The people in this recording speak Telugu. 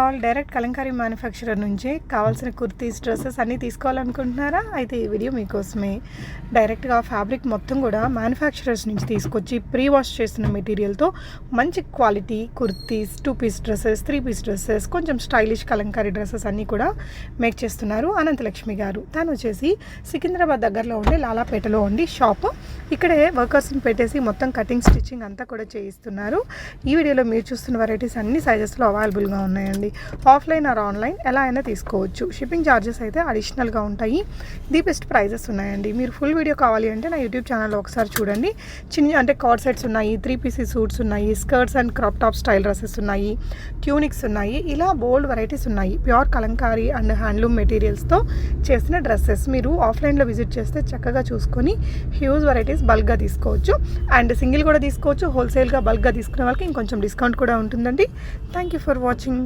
ఆల్ డైరెక్ట్ కలంకారీ మ్యానుఫ్యాక్చరర్ నుంచి కావాల్సిన కుర్తీస్ డ్రెస్సెస్ అన్నీ తీసుకోవాలనుకుంటున్నారా? అయితే ఈ వీడియో మీకోసమే. డైరెక్ట్గా ఫ్యాబ్రిక్ మొత్తం కూడా మ్యానుఫ్యాక్చరర్స్ నుంచి తీసుకొచ్చి ప్రీ వాష్ చేసిన మెటీరియల్తో మంచి quality kurtis, 2 piece dresses, 3 piece dresses, కొంచెం స్టైలిష్ కలంకారీ డ్రెస్సెస్ అన్నీ కూడా మేక్ చేస్తున్నారు అనంతలక్ష్మి గారు. తను వచ్చేసి సికింద్రాబాద్ దగ్గరలో ఉండే లాలాపేటలో ఉండి షాప్. ఇక్కడే వర్కర్స్ని పెట్టేసి మొత్తం కటింగ్, స్టిచ్చింగ్ అంతా కూడా చేయిస్తున్నారు. ఈ వీడియోలో మీరు చూస్తున్న వెరైటీస్ అన్ని సైజెస్లో అవైలబుల్గా ఉన్నాయండి. ఆఫ్లైన్ ఆర్ ఆన్లైన్ ఎలా అయినా తీసుకోవచ్చు. షిప్పింగ్ ఛార్జెస్ అయితే అడిషనల్గా ఉంటాయి. ది బెస్ట్ ప్రైజెస్ ఉన్నాయండి. మీరు ఫుల్ వీడియో కావాలి అంటే నా యూట్యూబ్ ఛానల్లో ఒకసారి చూడండి. అంటే కార్డ్ సెట్స్ ఉన్నాయి, 3 పీసీ సూట్స్ ఉన్నాయి, skirts and crop top style dresses ఉన్నాయి, ట్యూనిక్స్ ఉన్నాయి, ఇలా బోల్డ్ వెరైటీస్ ఉన్నాయి. ప్యూర్ కలంకారీ అండ్ హ్యాండ్లూమ్ మెటీరియల్స్తో చేసిన డ్రెస్సెస్ మీరు ఆఫ్లైన్లో విజిట్ చేస్తే చక్కగా చూసుకొని హ్యూజ్ వెరైటీస్ బల్క్గా తీసుకోవచ్చు. అండ్ సింగిల్ కూడా తీసుకోవచ్చు. హోల్సేల్గా బల్క్గా తీసుకునే వాళ్ళకి ఇంకొంచెం డిస్కౌంట్ కూడా ఉంటుందండి. Thank you for watching.